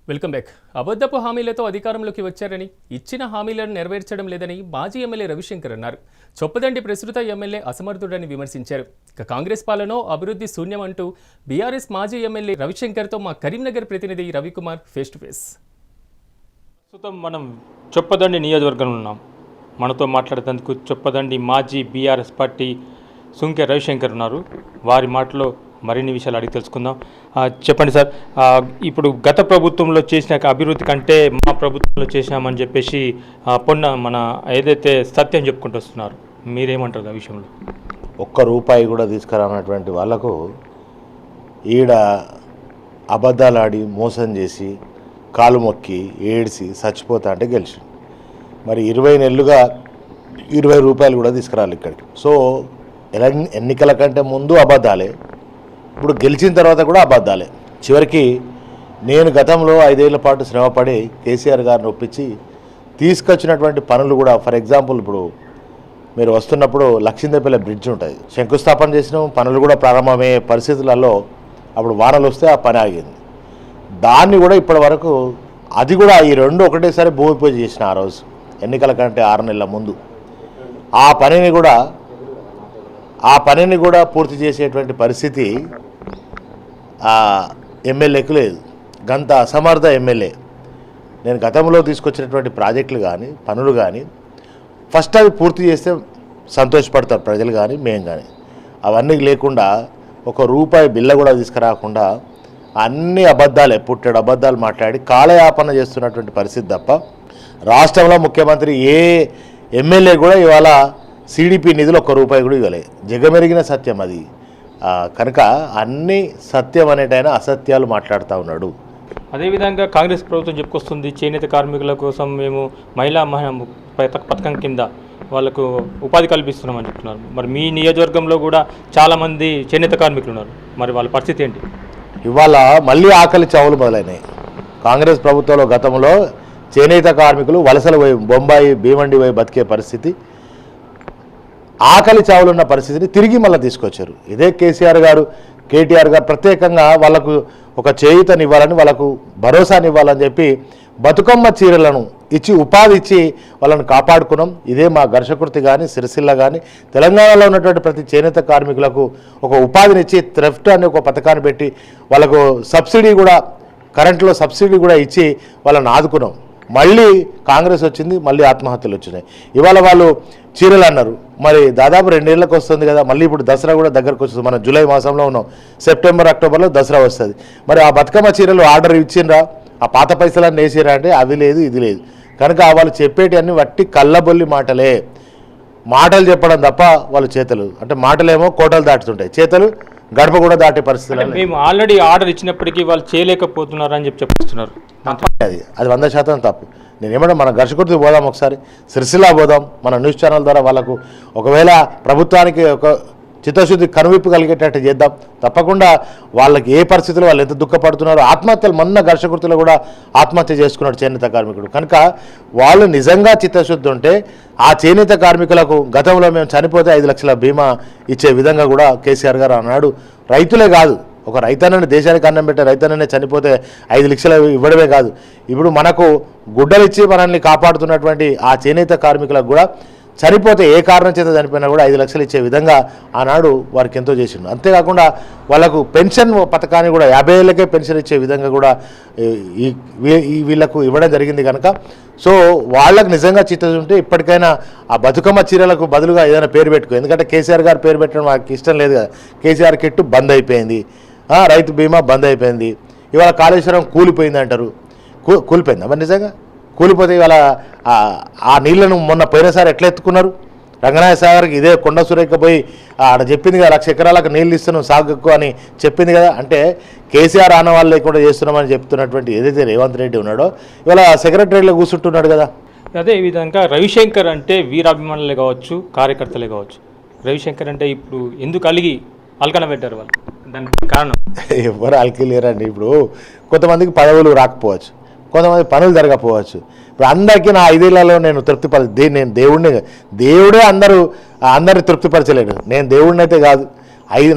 Welcome back. అబద్ధపు హామీలతో అధికారంలోకి వచ్చారని, ఇచ్చిన హామీలను నెరవేర్చడం లేదని మాజీ ఎమ్మెల్యే రవిశంకర్ అన్నారు. చొప్పదండి ప్రస్తుత ఎమ్మెల్యే అసమర్థుడని విమర్శించారు. ఇక కాంగ్రెస్ పాలన అభివృద్ధి శూన్యం అంటూ బీఆర్ఎస్ మాజీ ఎమ్మెల్యే రవిశంకర్తో మా కరీంనగర్ ప్రతినిధి రవికుమార్ ఫేస్ టు ఫేస్. ప్రస్తుతం మనం చొప్పదండి నియోజకవర్గంలో ఉన్నాం. మనతో మాట్లాడేందుకు చొప్పదండి మాజీ బీఆర్ఎస్ పార్టీ సుంకె రవిశంకర్ ఉన్నారు. వారి మాటలో మరిన్ని విషయాలు అడిగి తెలుసుకుందాం. చెప్పండి సార్, ఇప్పుడు గత ప్రభుత్వంలో చేసిన అభివృద్ధి కంటే మా ప్రభుత్వంలో చేసినామని చెప్పేసి మన ఏదైతే సత్యం చెప్పుకుంటూ వస్తున్నారు, మీరేమంటారు ఆ విషయంలో? ఒక్క రూపాయి కూడా తీసుకురానటువంటి వాళ్ళకు ఈడ అబద్ధాలు ఆడి మోసం చేసి కాలు మొక్కి ఏడిసి చచ్చిపోతా అంటే గెలిచి మరి 20 నెలలుగా 20 రూపాయలు కూడా తీసుకురాలి ఇక్కడికి. సో ఎన్నికల కంటే ముందు అబద్ధాలే, ఇప్పుడు గెలిచిన తర్వాత కూడా అబద్ధాలే. చివరికి నేను గతంలో 5 ఏళ్ల పాటు శ్రమపడి కేసీఆర్ గారిని ఒప్పించి తీసుకొచ్చినటువంటి పనులు కూడా, ఫర్ ఎగ్జాంపుల్ ఇప్పుడు మీరు వస్తున్నప్పుడు లక్షిందేపల్లి బ్రిడ్జ్ ఉంటుంది, శంకుస్థాపన చేసినాం, పనులు కూడా ప్రారంభమయ్యే పరిస్థితులలో అప్పుడు వానలు వస్తే ఆ పని ఆగింది. దాన్ని కూడా ఇప్పటి వరకు అది కూడా ఈ రెండు ఒకటేసారి భూమి పూజ చేసిన ఆ రోజు ఎన్నికల కంటే 6 నెలల ముందు ఆ పనిని కూడా పూర్తి చేసేటువంటి పరిస్థితి ఎమ్మెల్యేకు లేదు. గంత అసమర్థ ఎమ్మెల్యే. నేను గతంలో తీసుకొచ్చినటువంటి ప్రాజెక్టులు కానీ పనులు కానీ ఫస్ట్ అవి పూర్తి చేస్తే సంతోషపడతారు ప్రజలు కానీ మేము కానీ. అవన్నీ లేకుండా ఒక రూపాయి బిల్ల కూడా తీసుకురాకుండా అన్ని అబద్ధాలే, పుట్టెడు అబద్ధాలు మాట్లాడి కాలయాపన చేస్తున్నటువంటి పరిస్థితి తప్ప రాష్ట్రంలో ముఖ్యమంత్రి ఏ ఎమ్మెల్యే కూడా ఇవాళ సిడిపి నిధులు 1 రూపాయి కూడా ఇవ్వలేదు. జగమెరిగిన సత్యం అది. కనుక అన్ని సత్యం అనేటైనా అసత్యాలు మాట్లాడుతూ ఉన్నాడు. అదేవిధంగా కాంగ్రెస్ ప్రభుత్వం చెప్పుకొస్తుంది చేనేత కార్మికుల కోసం మేము మహిళా పథకం కింద వాళ్ళకు ఉపాధి కల్పిస్తున్నామని చెప్తున్నారు. మరి మీ నియోజకవర్గంలో కూడా చాలామంది చేనేత కార్మికులు ఉన్నారు, మరి వాళ్ళ పరిస్థితి ఏంటి? ఇవాళ మళ్ళీ ఆకలి చావులు మొదలైనాయి. కాంగ్రెస్ ప్రభుత్వంలో గతంలో చేనేత కార్మికులు వలసలు పోయి బొంబాయి భీమండి పోయి బతికే పరిస్థితి, ఆకలి చావులున్న పరిస్థితిని తిరిగి మళ్ళీ తీసుకొచ్చారు. ఇదే కేసీఆర్ గారు కేటీఆర్ గారు ప్రత్యేకంగా వాళ్ళకు ఒక చేయూతనివ్వాలని, వాళ్ళకు భరోసానివ్వాలని చెప్పి బతుకమ్మ చీరలను ఇచ్చి ఉపాధి ఇచ్చి వాళ్ళని కాపాడుకున్నాం. ఇదే మా ఘర్షకృతి కానీ సిరిసిల్ల కానీ తెలంగాణలో ఉన్నటువంటి ప్రతి చేనేత కార్మికులకు ఒక ఉపాధినిచ్చి థ్రెఫ్ట్ అనే ఒక పథకాన్ని పెట్టి వాళ్ళకు సబ్సిడీ కూడా, కరెంట్లో సబ్సిడీ కూడా ఇచ్చి వాళ్ళని ఆదుకున్నాం. మళ్ళీ కాంగ్రెస్ వచ్చింది, మళ్ళీ ఆత్మహత్యలు వచ్చినాయి. ఇవాళ వాళ్ళు చీరలు అన్నారు, మరి దాదాపు 2 ఏళ్ళకి వస్తుంది కదా, మళ్ళీ ఇప్పుడు దసరా కూడా దగ్గరకు వస్తుంది. మనం జూలై మాసంలో ఉన్నాం, సెప్టెంబర్ అక్టోబర్లో దసరా వస్తుంది. మరి ఆ బతుకమ్మ చీరలు ఆర్డర్ ఇచ్చిండ్రా, ఆ పాత పైసలన్నీ వేసిరా అంటే అవి లేదు ఇది లేదు. కనుక వాళ్ళు చెప్పేటి అన్ని వట్టి కళ్ళబొల్లి మాటలు చెప్పడం తప్ప వాళ్ళ చేతలు అంటే మాటలేమో కోటలు దాటుతుంటాయి, చేతలు గడప కూడా దాటే పరిస్థితులు. మేము ఆల్రెడీ ఆర్డర్ ఇచ్చినప్పటికీ వాళ్ళు చేయలేకపోతున్నారు అని చెప్తున్నారు. అది 100% తప్పు. నేనేమంటే మన ఘర్షకృతికి పోదాం, ఒకసారి సిరిసిల్ల పోదాం, మన న్యూస్ ఛానల్ ద్వారా వాళ్ళకు ఒకవేళ ప్రభుత్వానికి ఒక చిత్తశుద్ధి కనువిప్పు కలిగేటట్టు చేద్దాం. తప్పకుండా వాళ్ళకి ఏ పరిస్థితుల్లో వాళ్ళు ఎంత దుఃఖపడుతున్నారో, ఆత్మహత్యలు మొన్న ఘర్షకృతిలో కూడా ఆత్మహత్య చేసుకున్నాడు చేనేత కార్మికుడు. కనుక వాళ్ళు నిజంగా చిత్తశుద్ధి ఉంటే ఆ చేనేత కార్మికులకు గతంలో మేము చనిపోతే 5 లక్షల బీమా ఇచ్చే విధంగా కూడా కేసీఆర్ గారు అన్నాడు. రైతులే కాదు, ఒక రైతన్నని దేశానికి అన్నం పెట్టే రైతన్ననే చనిపోతే 5 లక్షలు ఇవ్వడమే కాదు, ఇప్పుడు మనకు గుడ్డలిచ్చి మనల్ని కాపాడుతున్నటువంటి ఆ చేనేత కార్మికులకు కూడా చనిపోతే ఏ కారణం చేత చనిపోయినా కూడా 5 లక్షలు ఇచ్చే విధంగా ఆనాడు వారికి ఎంతో చేసిండు. అంతేకాకుండా వాళ్ళకు పెన్షన్ పథకాన్ని కూడా 50 ఏళ్ళకే పెన్షన్ ఇచ్చే విధంగా కూడా వీళ్ళకు ఇవ్వడం జరిగింది. కనుక సో వాళ్ళకు నిజంగా చిత్తశుద్ధి ఉంటే ఇప్పటికైనా ఆ బతుకమ్మ చీరలకు బదులుగా ఏదైనా పేరు పెట్టుకో. ఎందుకంటే కేసీఆర్ గారు పేరు పెట్టడం మాకు ఇష్టం లేదు కదా. కేసీఆర్ కిట్టు బంద్ అయిపోయింది, రైతు బీమా బంద్ అయిపోయింది, ఇవాళ కాళేశ్వరం కూలిపోయింది అంటారు. కూలిపోయిందా మరి? నిజంగా కూలిపోతే ఇవాళ ఆ నీళ్లను మొన్న పోయినసారి ఎట్లా ఎత్తుకున్నారు? రంగనాయ సాగర్కి ఇదే కొండ సురేఖ పోయి ఆడ చెప్పింది కదా, 1,00,000 ఎకరాలకు నీళ్ళు ఇస్తున్నాం సాగుకు అని చెప్పింది కదా. అంటే కేసీఆర్ ఆనవాళ్ళు లేకుండా చేస్తున్నామని చెప్తున్నటువంటి ఏదైతే రేవంత్ రెడ్డి ఉన్నాడో ఇవాళ సెక్రటరీలో కూర్చుంటున్నాడు కదా. అదే విధంగా రవిశంకర్ అంటే వీరాభిమానులే కావచ్చు, కార్యకర్తలే కావచ్చు. రవిశంకర్ అంటే ఇప్పుడు ఎందుకు అల్కన పెట్టారు వాళ్ళు? దానికి కారణం ఎవరు అల్కిలేరండి. ఇప్పుడు కొంతమందికి పదవులు రాకపోవచ్చు, కొంతమంది పనులు జరగకపోవచ్చు. ఇప్పుడు అందరికీ నా 5 ఏళ్లలో నేను నేను దేవుడే అందరిని తృప్తిపరచలేడు. నేను దేవుడిని అయితే కాదు,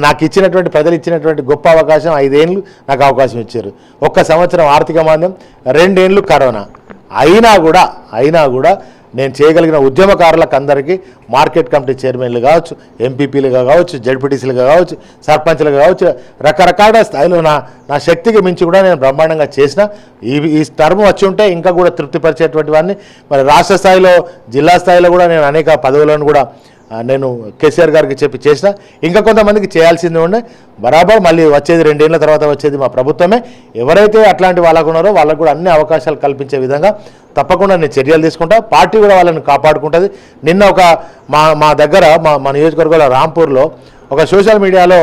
నాకు ఇచ్చినటువంటి ప్రజలు ఇచ్చినటువంటి గొప్ప అవకాశం 5 ఏళ్ళు నాకు అవకాశం ఇచ్చారు. 1 సంవత్సరం ఆర్థిక మాంద్యం, 2 ఏళ్ళు కరోనా. అయినా కూడా నేను చేయగలిగిన ఉద్యమకారులకు అందరికీ మార్కెట్ కమిటీ చైర్మన్లు కావచ్చు, ఎంపీపీలుగా కావచ్చు, జడ్పీటీసీలుగా కావచ్చు, సర్పంచ్లుగా కావచ్చు, రకరకాల స్థాయిలో నా శక్తికి మించి కూడా నేను బ్రహ్మాండంగా చేసిన. ఈ టర్మ్ వచ్చి ఉంటే ఇంకా కూడా తృప్తిపరిచేటువంటి వాడిని. మరి రాష్ట్ర స్థాయిలో, జిల్లా స్థాయిలో కూడా నేను అనేక పదవులను కూడా నేను కేసీఆర్ గారికి చేసిన. ఇంకా కొంతమందికి చేయాల్సింది ఉండే. బరాబర్ మళ్ళీ వచ్చేది 2 ఏళ్ల తర్వాత వచ్చేది మా ప్రభుత్వమే. ఎవరైతే అట్లాంటి వాళ్ళకు ఉన్నారో వాళ్ళకు కూడా అన్ని అవకాశాలు కల్పించే విధంగా తప్పకుండా నేను చర్యలు తీసుకుంటా. పార్టీ కూడా వాళ్ళని కాపాడుకుంటుంది. నిన్న మా దగ్గర మా నియోజకవర్గంలో రాంపూర్లో ఒక సోషల్ మీడియాలో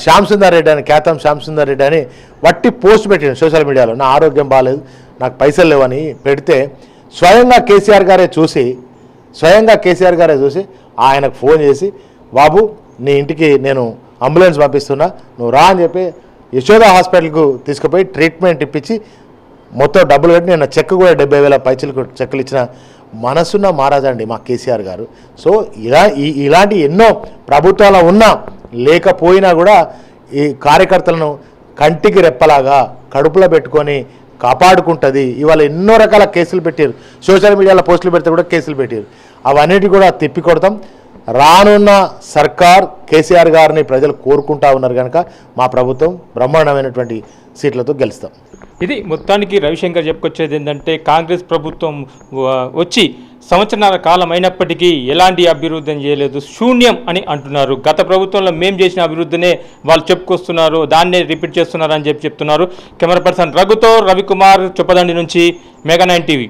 శ్యామ్ సుందర్ రెడ్డి అని, ఖ్యాతం శ్యామ్ సుందర్ రెడ్డి అని వట్టి పోస్ట్ పెట్టాను సోషల్ మీడియాలో. నా ఆరోగ్యం బాగాలేదు, నాకు పైసలు లేవని పెడితే స్వయంగా కేసీఆర్ గారే చూసి ఆయనకు ఫోన్ చేసి, బాబు నీ ఇంటికి నేను అంబులెన్స్ పంపిస్తున్నా, నువ్వు రా అని చెప్పి యశోద హాస్పిటల్కు తీసుకుపోయి ట్రీట్మెంట్ ఇప్పించి మొత్తం డబ్బులు కట్టి నేను చెక్ కూడా 70,000 పైసలకు చెక్కులు ఇచ్చిన మనసున్న మహారాజా అండి మా కేసీఆర్ గారు. సో ఇలాంటి ఎన్నో ప్రభుత్వాలు ఉన్నా లేకపోయినా కూడా ఈ కార్యకర్తలను కంటికి రెప్పలాగా కడుపులో పెట్టుకొని కాపాడుకుంటుంది. ఇవాళ ఎన్నో రకాల కేసులు పెట్టారు, సోషల్ మీడియాలో పోస్టులు పెడితే కూడా కేసులు పెట్టారు. అవన్నిటి కూడా తిప్పికొడతాం. రానున్న సర్కార్ కేసీఆర్ గారిని ప్రజలు కోరుకుంటా ఉన్నారు కనుక మా ప్రభుత్వం బ్రహ్మాండమైనటువంటి సీట్లతో గెలుస్తాం. ఇది మొత్తానికి రవిశంకర్ చెప్పుకొచ్చేది ఏంటంటే, కాంగ్రెస్ ప్రభుత్వం వచ్చి సంవత్సరాల కాలం అయినప్పటికీ ఎలాంటి అభివృద్ధిని చేయలేదు, శూన్యం అని అంటున్నారు. గత ప్రభుత్వంలో మేము చేసిన అభివృద్ధినే వాళ్ళు చెప్పుకొస్తున్నారు, దాన్నే రిపీట్ చేస్తున్నారు అని చెప్తున్నారు. కెమెరా పర్సన్ రఘుతో రవికుమార్, చొప్పదండి నుంచి మెగా 9 టీవీ.